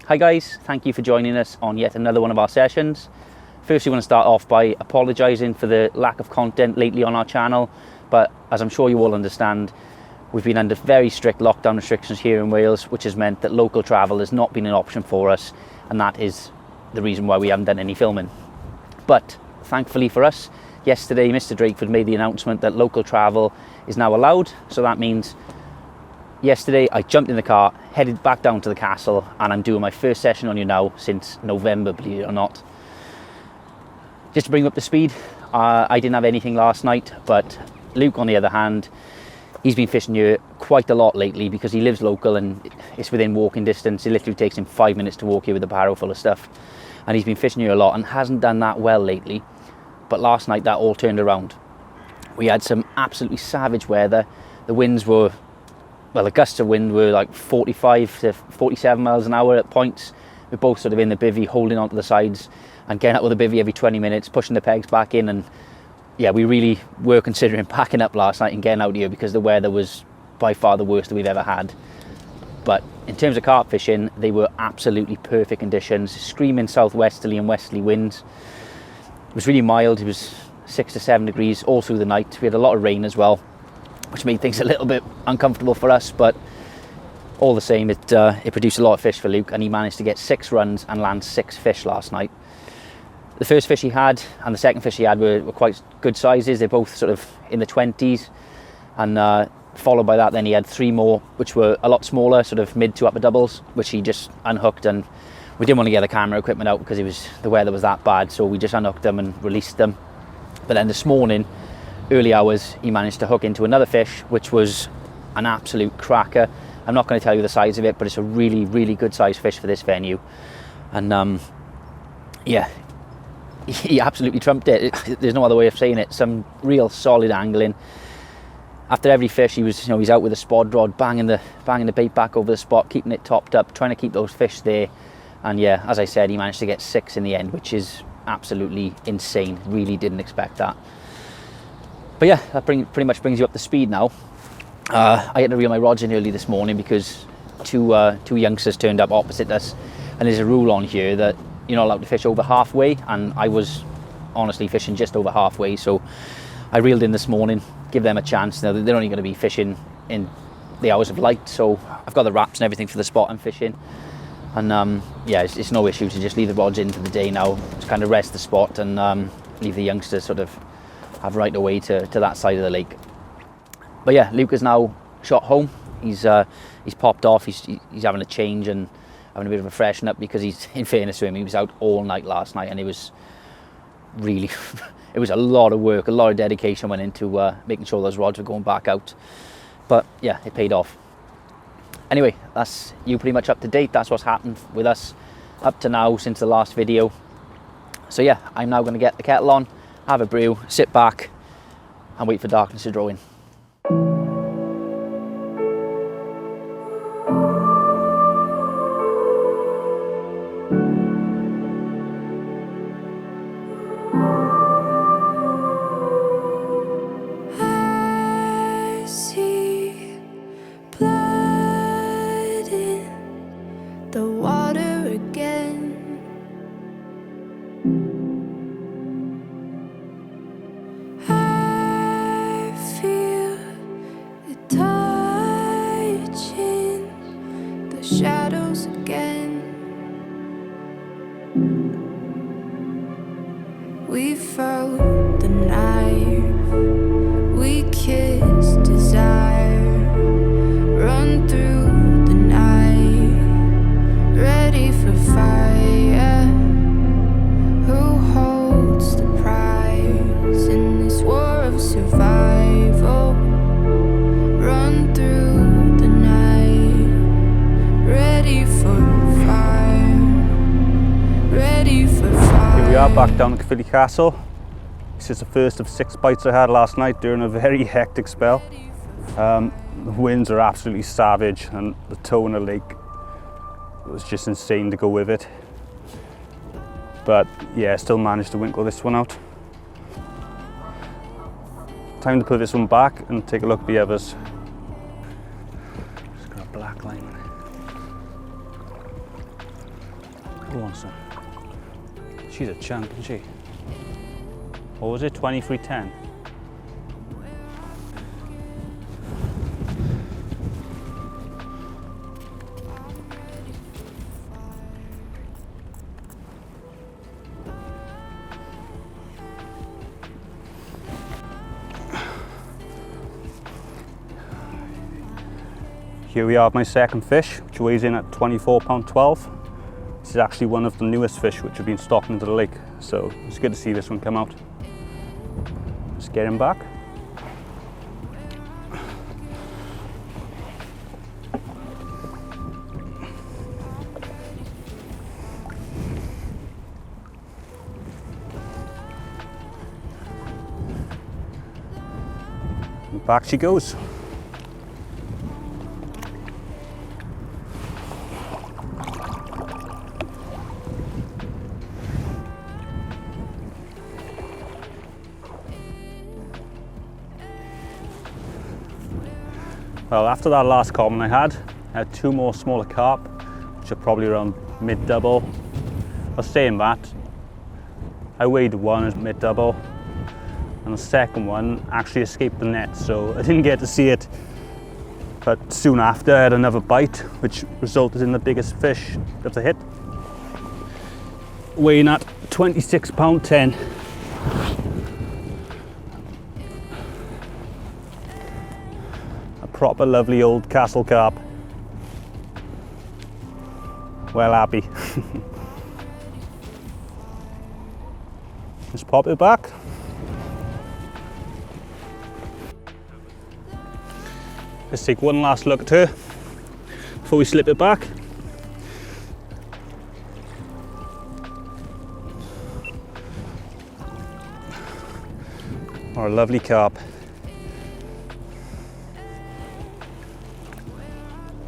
Hi guys, thank you for joining us on yet another one of our sessions. First, we want to start off by apologising for the lack of content lately on our channel, but as I'm sure you all understand, we've been under very strict lockdown restrictions here in Wales, which has meant that local travel has not been an option for us, and that is the reason why we haven't done any filming. But thankfully for us, yesterday Mr. Drakeford made the announcement that local travel is now allowed, so that means yesterday I jumped in the car, headed back down to the castle, and I'm doing my first session on you now since November, believe it or not. Just to bring you up to speed, I didn't have anything last night, but Luke, on the other hand, he's been fishing here quite a lot lately because he lives local and it's within walking distance. It literally takes him 5 minutes to walk here with a barrow full of stuff, and he's been fishing here a lot and hasn't done that well lately. But last night that all turned around. We had some absolutely savage weather. The winds were, well, the gusts of wind were like 45 to 47 miles an hour at points. We're both sort of in the bivvy, holding onto the sides and getting out with the bivvy every 20 minutes, pushing the pegs back in. And yeah, we really were considering packing up last night and getting out here because the weather was by far the worst that we've ever had. But in terms of carp fishing, they were absolutely perfect conditions, screaming southwesterly and westerly winds. It was really mild. It was 6 to 7 degrees all through the night. We had a lot of rain as well, which made things a little bit uncomfortable for us, but all the same, it produced a lot of fish for Luke, and he managed to get 6 runs and land 6 fish last night. The first fish he had and the second fish he had were quite good sizes. They're both sort of in the 20s, and followed by that then he had 3 more which were a lot smaller, sort of mid to upper doubles, which he just unhooked. And we didn't want to get the camera equipment out because the weather was that bad, so we just unhooked them and released them. But then this morning, early hours, he managed to hook into another fish which was an absolute cracker. I'm not going to tell you the size of it, but it's a really, really good sized fish for this venue. And yeah, he absolutely trumped it. There's no other way of saying it. Some real solid angling. After every fish, he's out with a spod rod, banging the bait back over the spot, keeping it topped up, trying to keep those fish there. And yeah, as I said, he managed to get 6 in the end, which is absolutely insane. Really didn't expect that. But yeah, that pretty much brings you up to speed now. I had to reel my rods in early this morning because two youngsters turned up opposite us, and there's a rule on here that you're not allowed to fish over halfway, and I was honestly fishing just over halfway, so I reeled in this morning, give them a chance. Now they're only going to be fishing in the hours of light, so I've got the wraps and everything for the spot I'm fishing, and yeah, it's no issue to just leave the rods in for the day now, to kind of rest the spot and leave the youngsters sort of have right away to that side of the lake. But yeah, Luke is now shot home. He's popped off. He's having a change and having a bit of a freshen up because he's, in fairness to him, he was out all night last night, and it was really it was a lot of work, a lot of dedication went into making sure those rods were going back out. But yeah, it paid off. Anyway, that's you pretty much up to date. That's what's happened with us up to now since the last video. So yeah, I'm now going to get the kettle on, have a brew, sit back and wait for darkness to draw in. Shadows again. We felt the knife, we kissed desire, run through the night, ready for fire. Who holds the prize in this war of survival? Run through the night, ready for fire, ready for fire. Here we are back down at Caerphilly Castle. This is the first of 6 bites I had last night during a very hectic spell. The winds are absolutely savage and the tone of the lake was just insane to go with it. But yeah, still managed to winkle this one out. Time to put this one back and take a look at the others. Just got a black line. Who wants some? She's a chunk, isn't she? What was it? 23.10. Here we have my second fish, which weighs in at 24.12 £. This is actually one of the newest fish which have been stocked into the lake, so it's good to see this one come out. Let's get him back. And back she goes. Well, after that last common I had two more smaller carp, which are probably around mid-double. I'll say in that, I weighed one as mid-double, and the second one actually escaped the net, so I didn't get to see it. But soon after I had another bite, which resulted in the biggest fish of the hit, weighing at 26.10 £. Proper lovely old castle carp. Well happy. Let's pop it back. Let's take one last look at her before we slip it back. Our lovely carp.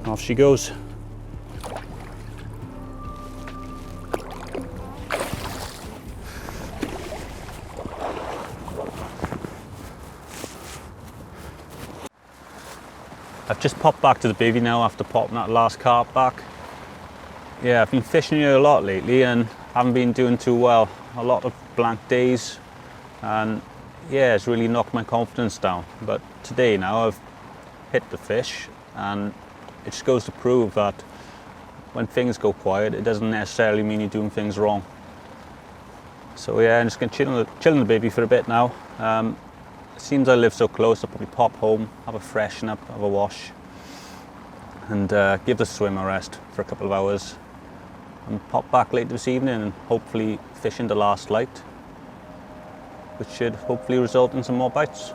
Off she goes. I've just popped back to the bivvy now after popping that last carp back. Yeah, I've been fishing here a lot lately and haven't been doing too well. A lot of blank days, and yeah, it's really knocked my confidence down. But today now I've hit the fish, and it just goes to prove that when things go quiet, it doesn't necessarily mean you're doing things wrong. So yeah, I'm just going to chill in the bivvy for a bit now. It seems I live so close, I'll probably pop home, have a freshen up, have a wash, and give the swim a rest for a couple of hours. And pop back late this evening and hopefully fish into last light, which should hopefully result in some more bites.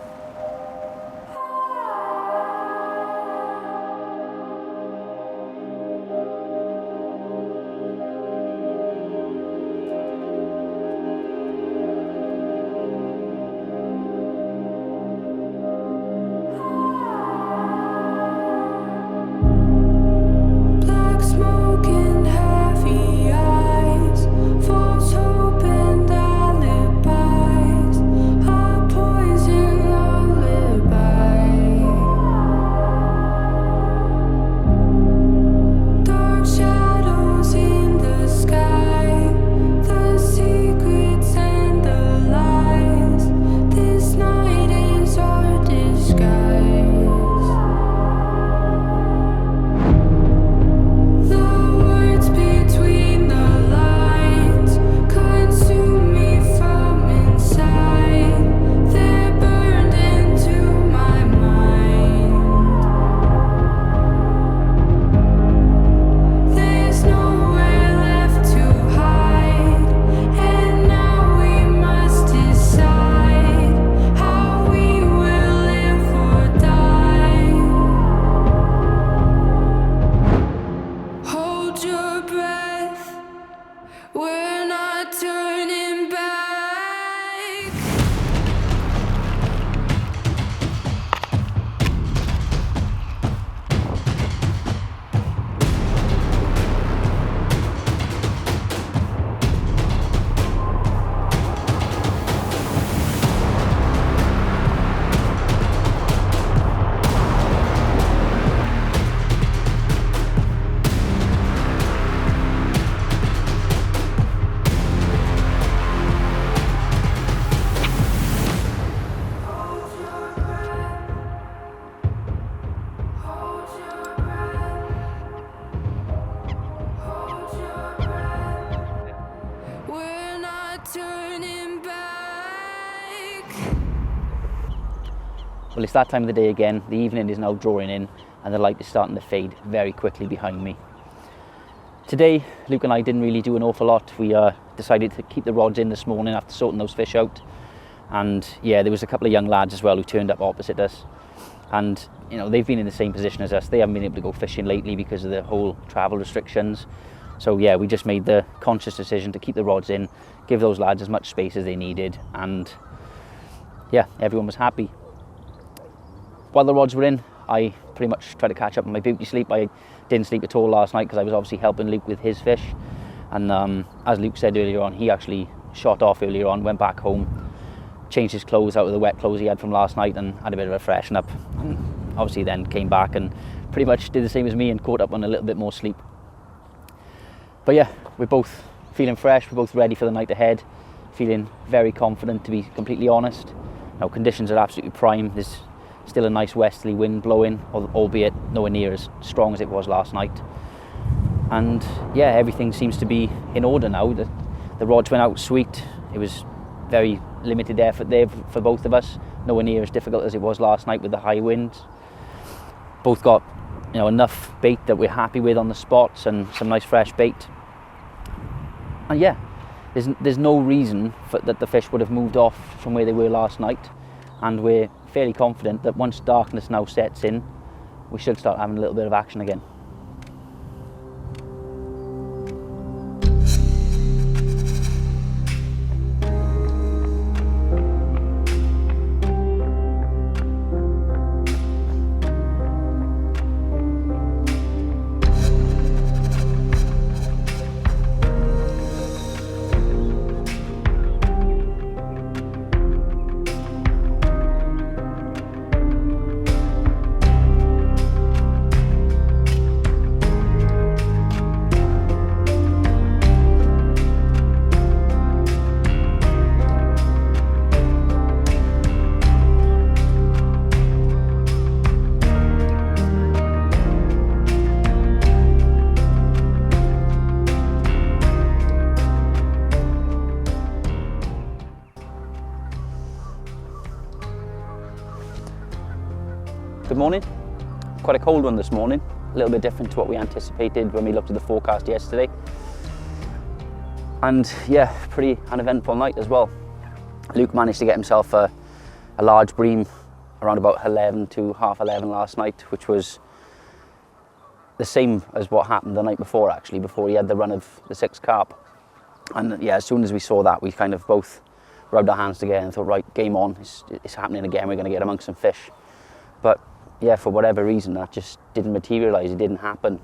Well, it's that time of the day again. The evening is now drawing in and the light is starting to fade very quickly behind me. Today, Luke and I didn't really do an awful lot. We decided to keep the rods in this morning after sorting those fish out. And yeah, there was a couple of young lads as well who turned up opposite us. And you know, they've been in the same position as us. They haven't been able to go fishing lately because of the whole travel restrictions. So yeah, we just made the conscious decision to keep the rods in, give those lads as much space as they needed, and yeah, everyone was happy. While the rods were in, I pretty much tried to catch up on my beauty sleep. I didn't sleep at all last night because I was obviously helping Luke with his fish. And as Luke said earlier on, he actually shot off earlier on, went back home, changed his clothes out of the wet clothes he had from last night and had a bit of a freshen up. And obviously then came back and pretty much did the same as me and caught up on a little bit more sleep. But yeah, we're both feeling fresh, we're both ready for the night ahead, feeling very confident, to be completely honest. Now, conditions are absolutely prime. There's still a nice westerly wind blowing, albeit nowhere near as strong as it was last night. And yeah, everything seems to be in order now. The rods went out sweet. It was very limited effort there for both of us, nowhere near as difficult as it was last night with the high winds. Both got, you know, enough bait that we're happy with on the spots and some nice fresh bait. And yeah, there's no reason that the fish would have moved off from where they were last night, and we're fairly confident that once darkness now sets in, we should start having a little bit of action again. Good morning. Quite a cold one this morning, a little bit different to what we anticipated when we looked at the forecast yesterday. And yeah, pretty uneventful night as well. Luke managed to get himself a large bream around about 11 to half 11 last night, which was the same as what happened the night before, actually, before he had the run of the 6 carp. And yeah, as soon as we saw that, we kind of both rubbed our hands together and thought, right, game on, it's happening again, we're going to get amongst some fish. But yeah, for whatever reason, that just didn't materialise, it didn't happen.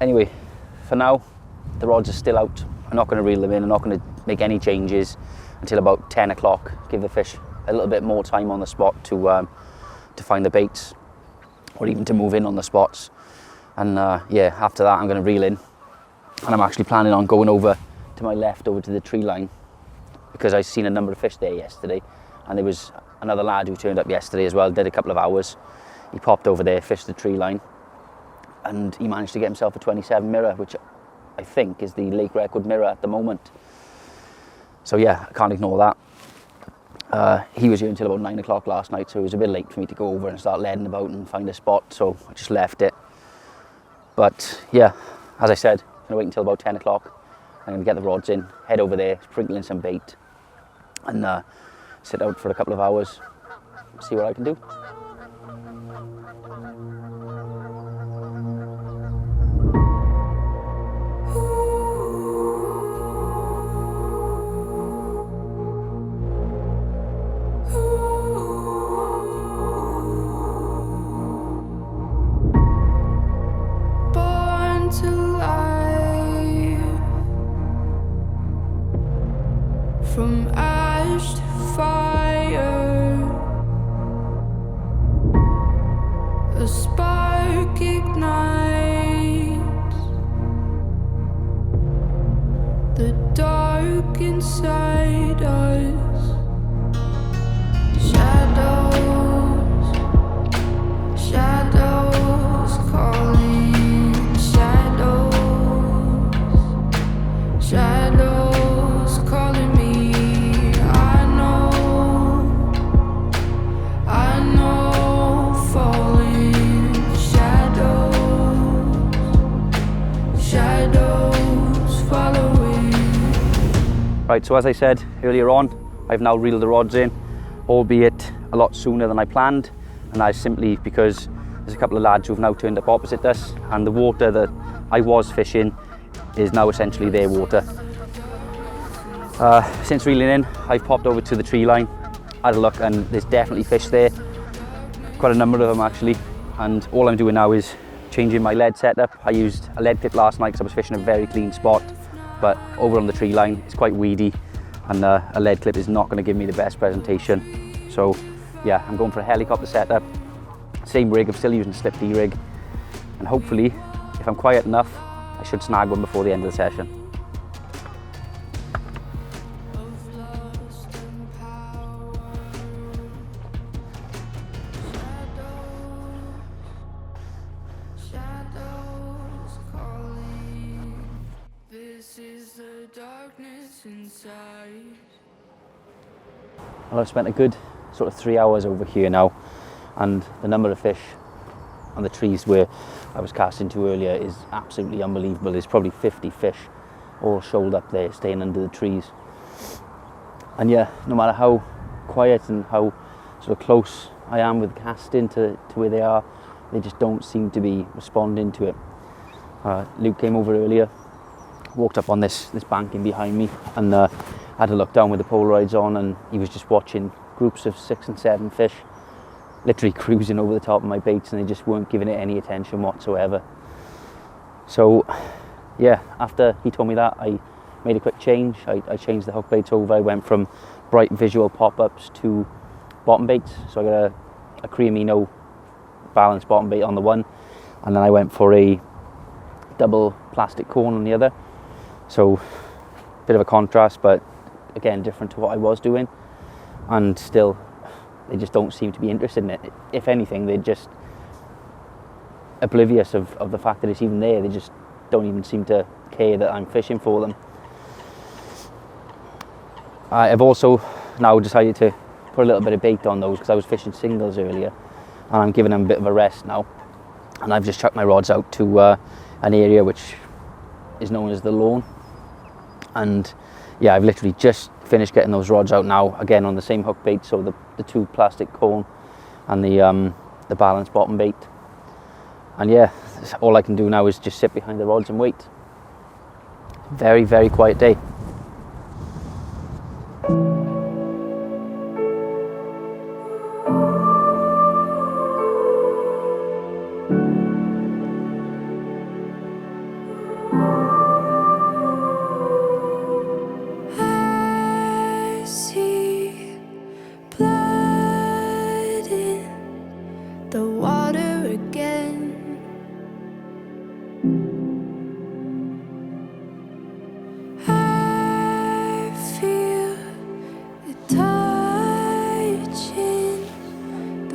Anyway, for now, the rods are still out. I'm not going to reel them in, I'm not going to make any changes until about 10 o'clock, give the fish a little bit more time on the spot to find the baits, or even to move in on the spots. And yeah, after that I'm going to reel in, and I'm actually planning on going over to my left, over to the tree line, because I've seen a number of fish there yesterday, and there was another lad who turned up yesterday as well, did a couple of hours. He popped over there, fished the tree line, and he managed to get himself a 27 mirror, which I think is the lake record mirror at the moment. So yeah, I can't ignore that. He was here until about 9 o'clock last night, so it was a bit late for me to go over and start leading about and find a spot, so I just left it. But yeah, as I said, I'm gonna wait until about 10 o'clock. I'm gonna get the rods in, head over there, sprinkle in some bait, and sit out for a couple of hours, see what I can do. Born to life, from ash to fire, a spark ignites the dark inside us. Shadows calling, shadows Right, so as I said earlier on, I've now reeled the rods in, albeit a lot sooner than I planned, and that is simply because there's a couple of lads who've now turned up opposite us, and the water that I was fishing is now essentially their water. Since reeling in, I've popped over to the tree line, had a look, and there's definitely fish there. Quite a number of them actually, and all I'm doing now is changing my lead setup. I used a lead clip last night because I was fishing a very clean spot, but over on the tree line it's quite weedy, and a lead clip is not going to give me the best presentation. So yeah, I'm going for a helicopter setup. Same rig, I'm still using slip D rig, and hopefully, if I'm quiet enough, I should snag one before the end of the session. Well, I've spent a good sort of 3 hours over here now, and the number of fish on the trees where I was casting to earlier is absolutely unbelievable. There's probably 50 fish all shoaled up there, staying under the trees. And yeah, no matter how quiet and how sort of close I am with casting to where they are, they just don't seem to be responding to it. Luke came over earlier, walked up on this banking behind me, and had a look down with the Polaroids on, and he was just watching groups of 6 and 7 fish literally cruising over the top of my baits, and they just weren't giving it any attention whatsoever. So yeah, after he told me that, I made a quick change. I changed the hook baits over. I went from bright visual pop-ups to bottom baits. So I got a Creamino balanced bottom bait on the one, and then I went for a double plastic cone on the other. So a bit of a contrast, but again different to what I was doing, and still they just don't seem to be interested in it. If anything, they're just oblivious of the fact that it's even there. They just don't even seem to care that I'm fishing for them. I've also now decided to put a little bit of bait on those because I was fishing singles earlier, and I'm giving them a bit of a rest now, and I've just chucked my rods out to an area which is known as the lawn. And yeah, I've literally just finished getting those rods out now, again on the same hook bait, so the 2 plastic cone and the balanced bottom bait. And yeah, all I can do now is just sit behind the rods and wait. Very, very quiet day.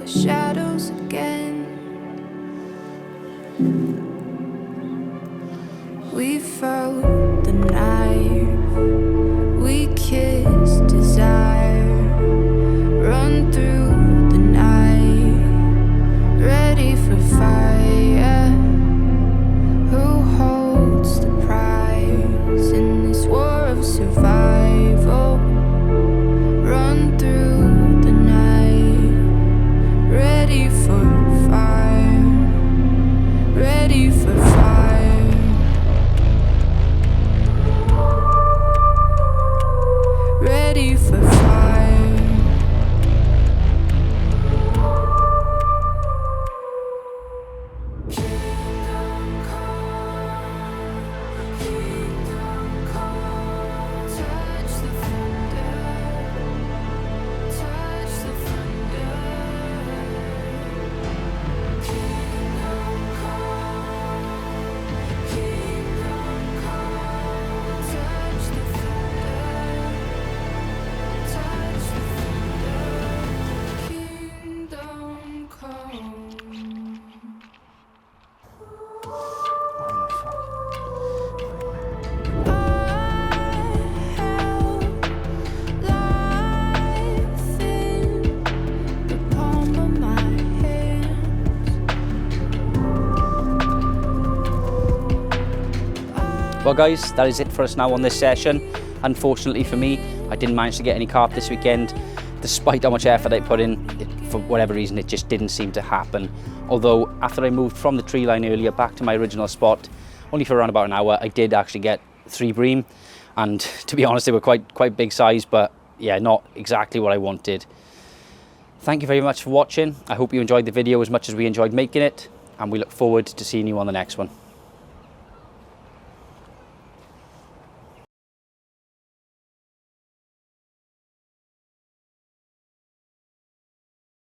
Shadows again. We felt the knife, we kissed desire, run through the night, ready for fire. Who holds the prize in this war of survival? Run through the night, ready for fire, ready for fire, ready for fire. Kingdom come, kingdom come, touch the thunder, touch the thunder. Kingdom come, touch the thunder, touch the thunder. Kingdom come. Well guys, that is it for us now on this session. Unfortunately for me, I didn't manage to get any carp this weekend. Despite how much effort I put in, for whatever reason, it just didn't seem to happen. Although after I moved from the tree line earlier back to my original spot, only for around about an hour, I did actually get 3 bream. And to be honest, they were quite big size, but yeah, not exactly what I wanted. Thank you very much for watching. I hope you enjoyed the video as much as we enjoyed making it, and we look forward to seeing you on the next one.